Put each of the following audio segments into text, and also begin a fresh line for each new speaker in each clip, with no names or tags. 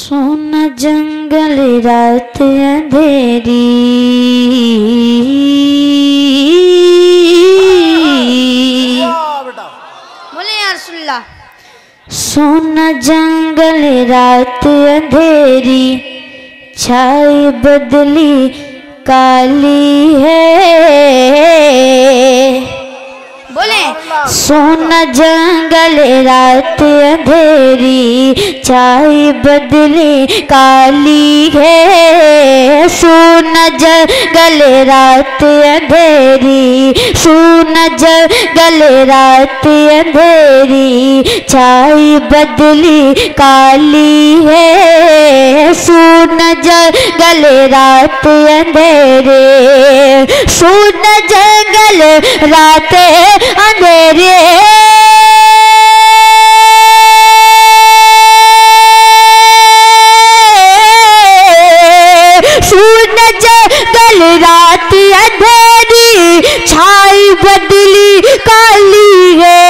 सोना जंगल रात अंधेरी,
बोले यार सुल्ला।
सोना जंगल रात अंधेरी, छाई बदली काली है।
बोले
सोना जंगल रात अंधेरी, छाई बदली काली है। सोना जंगल रात अंधेरी, सोना जंगल रात अंधेरी, छाई बदली काली है। सोना जंगल रात अंधेरे, सोना जंगल रात अंधेरे, सोना जंगल रात अंधेरी, छाई बदली काली है।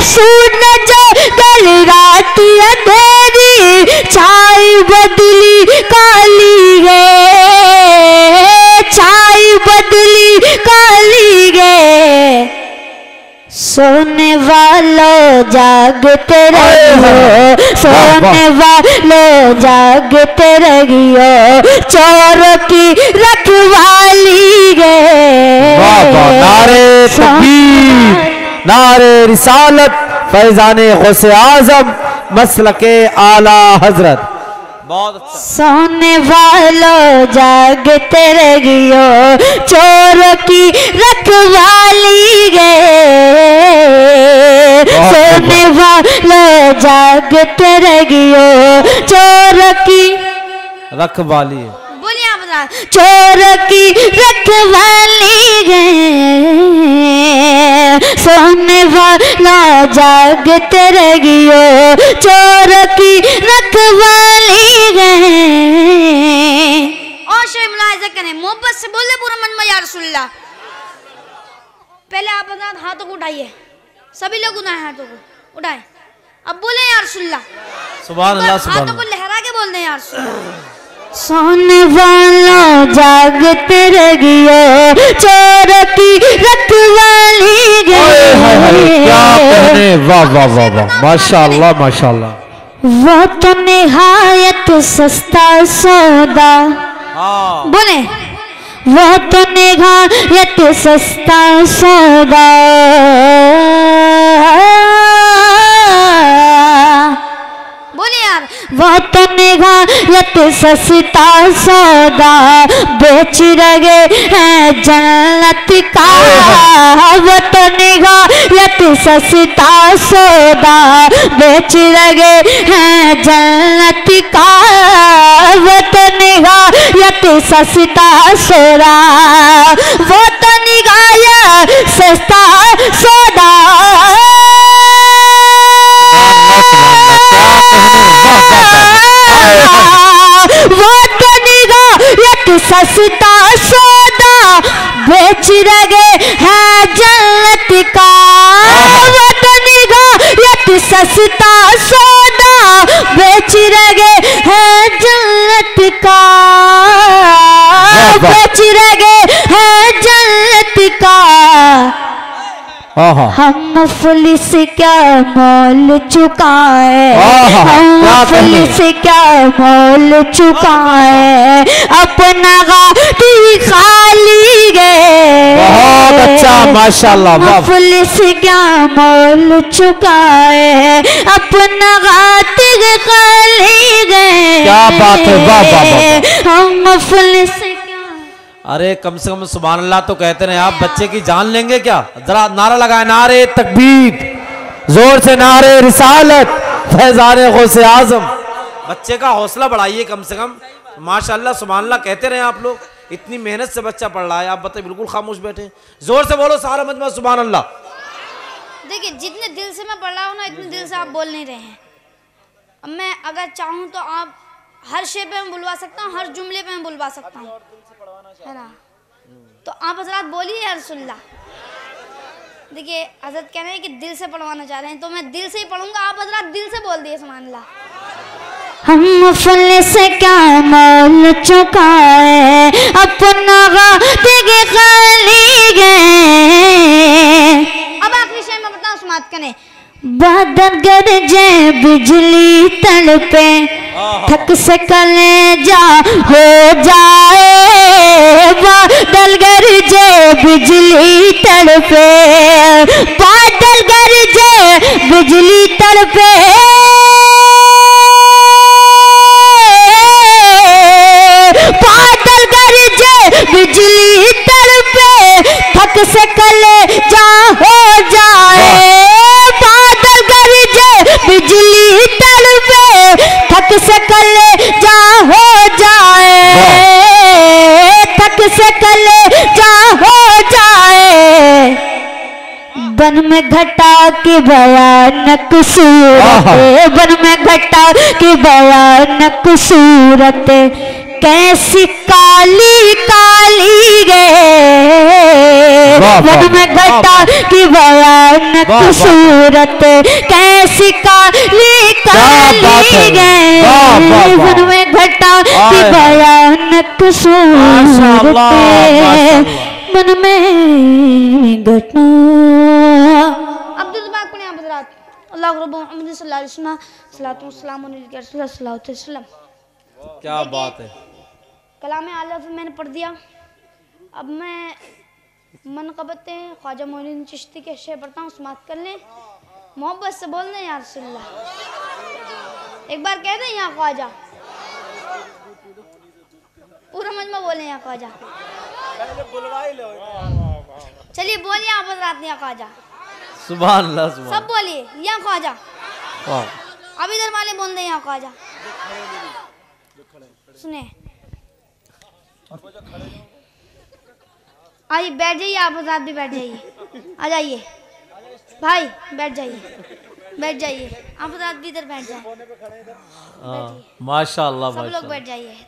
सोना जंगल रात अंधेरी, छाई बदली काली है, छाई बदली काली है। सोने वालों जागते रहियो, सोने वालों जागते रहियो, चोरों की रखवाली है।
नारे तकबीर, नारे रिसालत, फैजाने गौसे आजम, मसलके आला हजरत। बहुत अच्छा।
सोने वालों जागते रहियो, चोरों की रखवाली है। सोने वालों जागते रहियो, चोरों की
रखवाली है।
बोलिए आप बता।
चोरों की रखवाली है। सोने वाला जागते रहियो, चोरों की रखवाली है।
और शेर मुलाहिजा करें, मोहब्बत से बोले पूरा मन में या रसूलल्लाह। पहले आप बता, हाथों को उठाइए, सभी लोग उठाएं, हाथों को उठाएं। अब बोले या रसूलल्लाह।
सुभान अल्लाह, सुभान
हाथों को
अल्लाह।
लहरा के बोलते हैं या रसूलल्लाह।
सोने वाला जागते रहियो, चोरों की रखवाली है।
क्या कहने, वाह वाह वाह वाह, माशाअल्लाह माशाअल्लाह।
वो तो निहायत सस्ता सौदा,
बोले
वो तो निहायत सस्ता सौदा,
बोले यार।
वो तो निहायत सस्ता सौदा, बेच रहे हैं जन्नत का। वो तो निहायत सस्ता सौदा, बेच रहे हैं जन्नत का। वो तो निहायत सस्ता सौदा, वो तो निहायत सस्ता सौदा, वो तो निहायत सस्ता सौदा, बेच रहे हैं जन्नत का। वो तो निहायत सस्ता सौदा, बेच रहे हैं जन्नत का, बेच रहे हैं जन्नत का। हम मुफलिस क्या मोल चुकाए, हम मुफलिस क्या मोल चुकाए, अपना गाती खाली गए।
बहुत अच्छा, माशाअल्लाह।
मुफलिस क्या मोल चुकाए, अपना गाती खाली गए।
क्या बात है, वाह वाह वाह।
हम मुफलिस,
अरे कम से कम सुभान अल्लाह तो कहते रहे आप। बच्चे की जान लेंगे क्या? जरा नारा लगाए, नारे तकबीर, जोर से नारे रिसालत, फैजाने गौसे आजम। बच्चे का हौसला बढ़ाइए कम से कम। माशाअल्लाह सुभान अल्लाह कहते रहे आप लोग। इतनी मेहनत से बच्चा पढ़ रहा है, आप बताइए बिल्कुल खामोश बैठे। जोर से बोलो सारा मजमा सुभान अल्लाह।
देखिए जितने दिल से मैं पढ़ रहा हूँ ना, इतने दिल से आप बोल नहीं रहे हैं। अब मैं अगर चाहूँ तो आप हर शेर पे मैं बुलवा सकता हूँ, हर जुमले पे मैं बुलवा सकता हूँ, है ना। तो आप हजरात बोलिए या रसूलल्लाह। देखिए हजरत कह रहे हैं कि दिल से पढ़वाना चाह रहे हैं, तो मैं दिल से ही पढ़ूंगा। आप हजरात दिल से बोल दिए सुभान अल्लाह।
हम मुफलिस क्या मोल चुकाए अपना गातिग खाली गए।
अब आखिरी शेर में बताऊं समात करें।
बादल गरजे बिजली तड़पे थक से कलेजा हो जाए। बादल गरजे बिजली तड़पे बादल गरजे बिजली तड़पे बादल गरजे बिजली तड़पे थक से कलेजा हो जाए। बादल गरजे बिजली तड़पे थक से कलेजा हो जाए। थक से कलेजा हो जाए। बन में घटा की भयानक सूरत बन में घटा की भयानक सूरत कैसी काली काली गए। बन में घटा की भयानक सूरत कैसी काली काली गए। बन में घटा की भयानक सूरत मन में घटना।
अब्दुल बाग पढ़े आप हज़रात। अल्लाह रब्बुल मोहम्मद सल्लल्लाहु अलैहि वसल्लम सलातो व सलाम अलैहि सल्लल्लाहु अलैहि वसल्लम।
क्या बात है।
कलाम आला से मैंने पढ़ दिया। अब मैं मनक़बत ख्वाजा मोइनुद्दीन चिश्ती के शेर पढ़ता हूँ, समात कर लें। मोहब्बत से बोल दें या रसूलल्लाह। एक बार कह दें या ख्वाजा। पूरा मजमा बोले या ख्वाजा। चलिए बोलिए आप हज़रात या ख्वाजा।
सुभान अल्लाह सुभान।
सब बोलिए या ख्वाजा। अब इधर वाले बोल दें या ख्वाजा। सुने आइए बैठ जाइए, आप हज़रात भी बैठ जाइए। आ जाइए भाई, बैठ जाइए बैठ जाइए। आप हज़रात भी इधर बैठ जाए।
माशाअल्लाह
सब लोग बैठ जाइए।